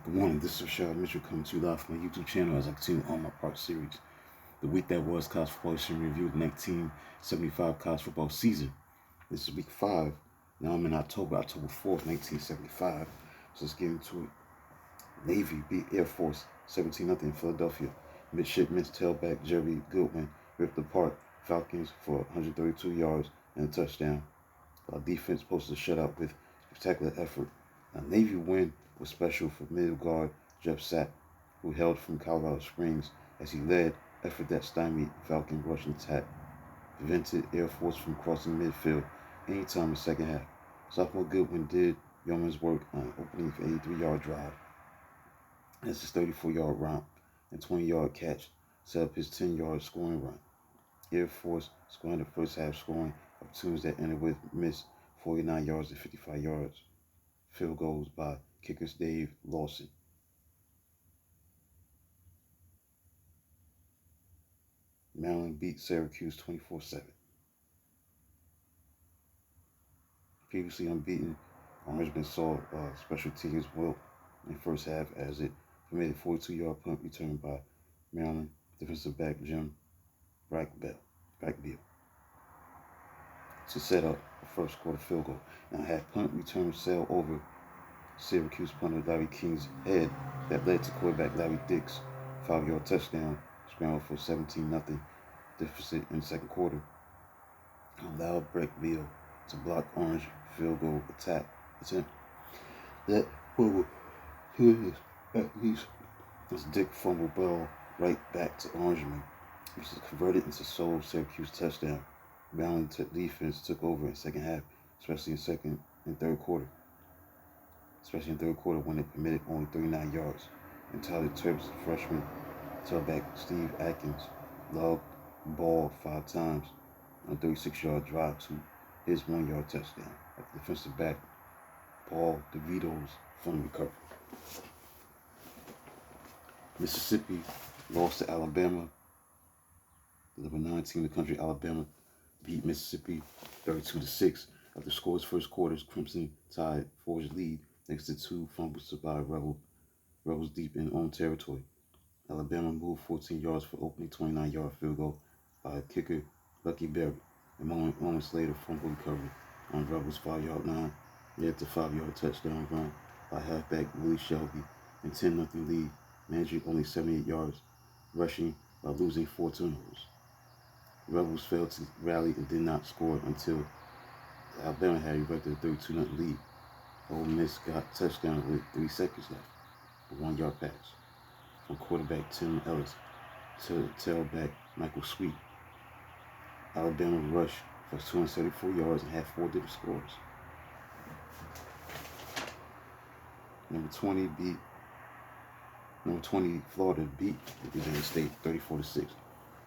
Good morning, this is Rashad Mitchell coming to you live from my YouTube channel as I continue on my part series. The week that was college football history review, the 1975 college football season. This is week 5. Now I'm in October 4th, 1975. So let's get into it. Navy beat Air Force 17-0 in Philadelphia. Midshipmen's tailback Jerry Goodwin ripped apart Falcons for 132 yards and a touchdown. Defense posted a shutout with spectacular effort. Navy win was special for middle guard Jeff Sapp, who hailed from Colorado Springs as he led effort that stymied Falcon rushing attack, prevented Air Force from crossing midfield anytime in the second half. Sophomore Goodwin did yeoman's work on an opening for 83-yard drive as his 34-yard romp and 20-yard catch set up his 10-yard scoring run. Air Force squandered the first half scoring opportunities that ended with missed 49 yards and 55 yards field goals by kickers Dave Lawson. Maryland beat Syracuse 24-7. Previously unbeaten, Orangemen saw special teams wilt in the first half as it permitted a 42-yard punt return by Maryland defensive back Jim Brackbill to set up a first quarter field goal. Now had punt return sail over Syracuse punter Larry King's head that led to quarterback Larry Dick's 5-yard touchdown scramble for 17-0 deficit in the second quarter. Allowed Brackbill to block Orange field goal attempt. That will his at least as Dick fumbled ball right back to Orangeman, which was converted into sole Syracuse touchdown. Maryland defense took over in the second half, especially in third quarter when it permitted only 39 yards. And Tyler Terps, freshman tailback Steve Atkins, logged the ball 5 times on a 36-yard drive to his 1-yard touchdown after defensive back Paul DeVito's fumble recovery. Mississippi lost to Alabama. The number 9 team in the country, Alabama, beat Mississippi 32-6. After the score's first quarter's Crimson Tide forged lead thanks to 2 fumbles by Rebels deep in own territory. Alabama moved 14 yards for opening 29-yard field goal by kicker Lucky Berry. And moments later, fumble recovery on Rebels' 5-yard line led to 5-yard touchdown run by halfback Willie Shelby and 10-0 lead, managing only 78 yards, rushing by losing 4 turnovers. The Rebels failed to rally and did not score until Alabama had erected a 32-0 lead. Ole Miss got a touchdown with 3 seconds left, a 1-yard pass from quarterback Tim Ellis to tailback Michael Sweet. Alabama rushed for 274 yards and had 4 different scores. Number 20 Florida beat Virginia State 34-6.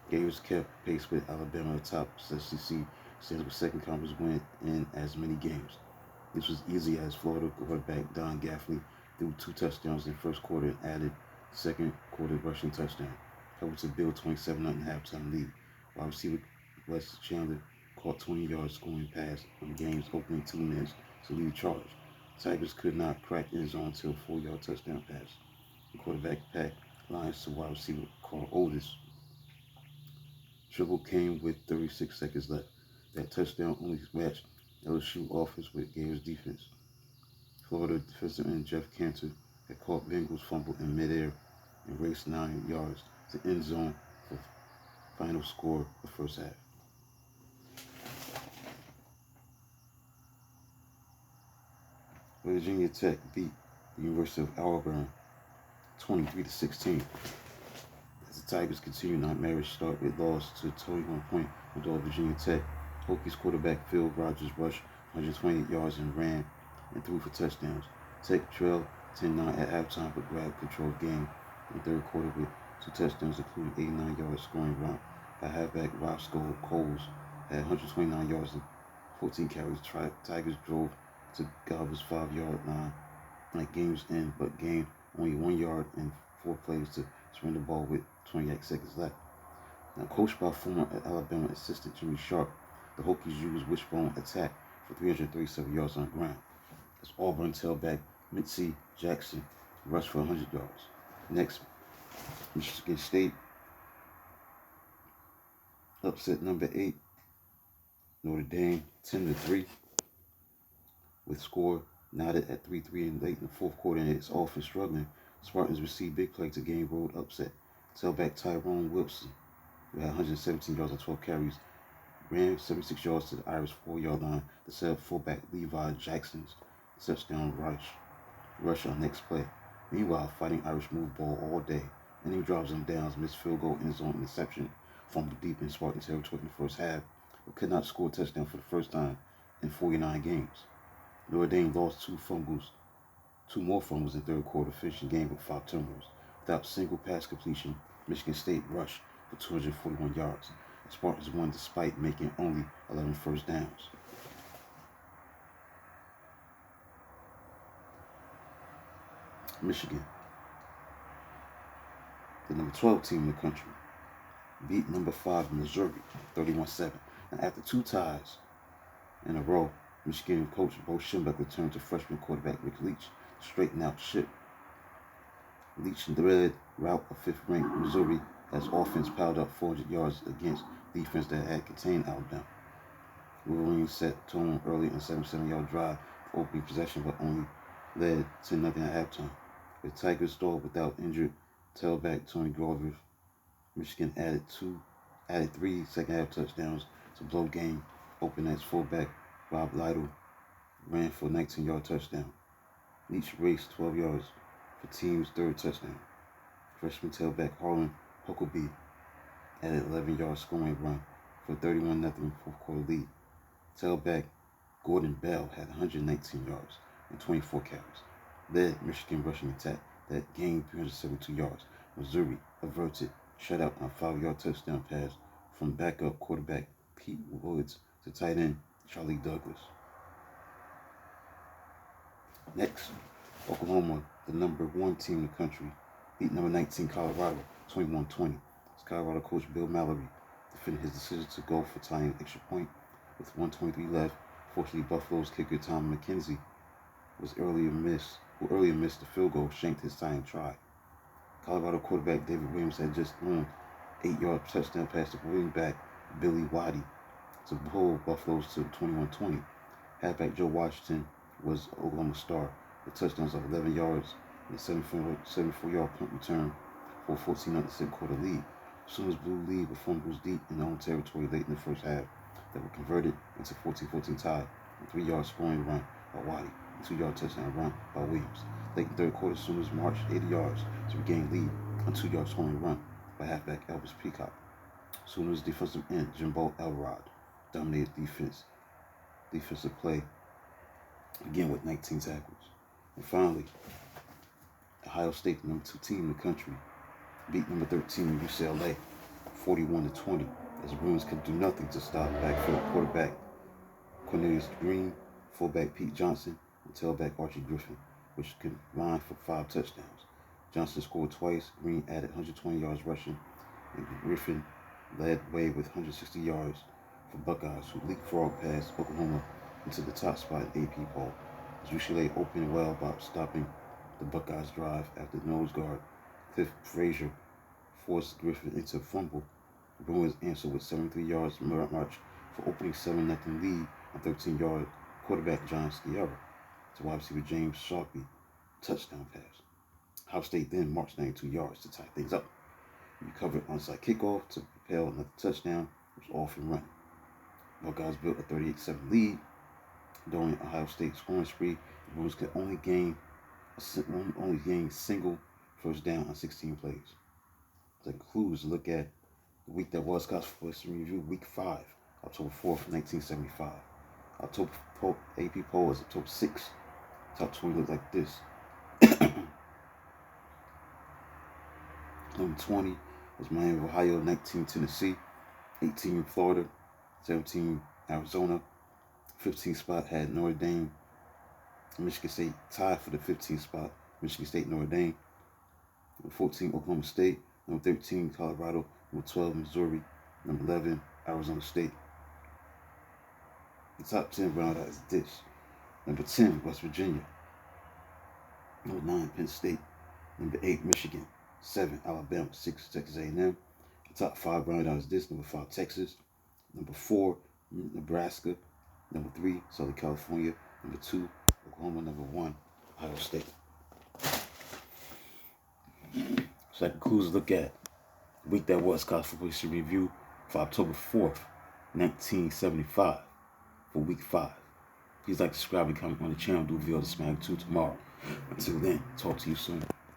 Gators kept pace with Alabama atop SEC stands with second conference win in as many games. This was easy as Florida quarterback Don Gaffney threw 2 touchdowns in the first quarter and added second quarter rushing touchdown, helping to build 27-0 halftime lead. Wide receiver Wes Chandler caught 20 yards scoring pass on the game's opening 2 minutes to lead the charge. Tigers could not crack end zone until a 4-yard touchdown pass. The quarterback Pat Lyons to wide receiver Carl Oldis. Triple came with 36 seconds left. That touchdown only matched LSU offense with Gators defense. Florida defensive end Jeff Cantor had caught Bengals fumble in midair and raced 9 yards to end zone for final score of the first half. Virginia Tech beat the University of Auburn 23-16. As the Tigers continued on marriage start, it lost to 21 point underdog Virginia Tech. Hokies quarterback Phil Rogers rushed 128 yards and ran and threw for touchdowns. Tech trailed 10-9 at halftime but grabbed control of the game in the third quarter with 2 touchdowns, including 89-yard scoring run by halfback Roscoe Coles at 129 yards and 14 carries. Tigers drove to Gobber's 5-yard line at game's end but gained only 1 yard in 4 plays to surrender the ball with 28 seconds left. Now, coached by former Alabama assistant Jimmy Sharp, the Hokies used wishbone attack for 337 yards on the ground. As Auburn tailback Mitzi Jackson rushed for 100 yards. Next, Michigan State upset number 8, Notre Dame, 10-3, with score knotted at 3-3 and late in the fourth quarter, and its offense struggling. Spartans received big play to gain road upset. Tailback Tyrone Wilson, who had 117 yards on 12 carries, ran 76 yards to the Irish 4-yard line to set up fullback Levi Jackson's touchdown rush on next play. Meanwhile, Fighting Irish moved ball all day. Ending drives on downs, missed field goal, end zone interception, fumbled deep in Spartan territory in the first half, but could not score a touchdown for the first time in 49 games. Notre Dame lost two more fumbles in the third quarter, finishing the game with 5 turnovers. Without single pass completion, Michigan State rushed for 241 yards. The Spartans won despite making only 11 first downs. Michigan, the number 12 team in the country, beat number 5 Missouri 31-7. And after 2 ties in a row, Michigan coach Bo Schembechler returned to freshman quarterback Rick Leach to straighten out ship. Leach led route of 5th-ranked Missouri as offense piled up 400 yards against defense that had contained Alabama. Wolverines set tone early in a 77-yard drive for opening possession, but only led 10-0 at halftime. With Tigers stalled without injured tailback Tony Grover, Michigan added 3 second-half touchdowns to blow game open as fullback Rob Lytle ran for a 19-yard touchdown. Leach raced 12 yards for team's 3rd touchdown. Freshman tailback Harlan Huckabee added an 11-yard scoring run for a 31-0 fourth quarter lead. Tailback Gordon Bell had 119 yards and 24 carries. Led Michigan rushing attack that gained 372 yards. Missouri averted shutout on a 5-yard touchdown pass from backup quarterback Pete Woods to tight end Charlie Douglas. Next, Oklahoma, the number 1 team in the country, beat number 19 Colorado 21-20. As Colorado coach Bill Mallory defended his decision to go for tying an extra point with 1:23 left. Fortunately, Buffalo's kicker Tom McKenzie who earlier missed the field goal, shanked his tying try. Colorado quarterback David Williams had just thrown 8-yard touchdown pass to running back Billy Waddy to pull Buffaloes to 21-20. Halfback Joe Washington was Oklahoma's star with touchdowns of 11 yards and a 74-yard punt return for a 14-0 quarter lead. Sooners blew lead with fumbles deep in their own territory late in the first half that were converted into 14-14 tie, a 3-yard scoring run by Waddy, a 2-yard touchdown run by Williams. Late in the third quarter, Sooners marched 80 yards to regain lead on a 2-yard scoring run by halfback Elvis Peacock. Sooners defensive end Jimbo Elrod dominated defensive play again with 19 tackles. And finally, Ohio State, the number 2 team in the country, beat number 13 UCLA 41-20 as the Bruins could do nothing to stop backfield quarterback Cornelius Green, fullback Pete Johnson, and tailback Archie Griffin, which combined for 5 touchdowns. Johnson scored twice, Green added 120 yards rushing, and Griffin led way with 160 yards for Buckeyes, who leapfrogged past Oklahoma into the top spot in AP poll. As UCLA opened well by stopping the Buckeyes' drive after nose guard Cliff Frazier forced Griffin into a fumble. The Bruins answered with 73 yards march for opening 7-0 lead on 13-yard quarterback John Sciarra to wide receiver James Sharpie touchdown pass. Ohio State then marched 92 yards to tie things up. Recovered onside kickoff to propel another touchdown, was off and running. Buckeyes built a 38-7 lead. During Ohio State's scoring spree, the Bruins could only gain single first down on 16 plays. That concludes a look at the week that was college football history review, week 5, October 4th, 1975. October AP poll is October 6th. Top 20 look like this. Number 20 was Miami, Ohio, 19 Tennessee, 18 Florida, 17 Arizona. 15th spot had Notre Dame, Michigan State tied for the 15th spot. Michigan State, Notre Dame. Number 14, Oklahoma State. Number 13, Colorado. Number 12, Missouri. Number 11, Arizona State. The top 10 round out is this. Number 10, West Virginia. Number 9, Penn State. Number 8, Michigan. 7, Alabama. 6, Texas A&M. The top 5 rounded out is this. Number 5, Texas. Number 4, Nebraska. Number 3, Southern California. Number 2, Oklahoma. Number 1, Ohio State. So that concludes a look at the week that was college football history review for October 4th, 1975 for week 5. Please like, subscribe, and comment on the channel. Do a video to smack 2 tomorrow. Until then, talk to you soon.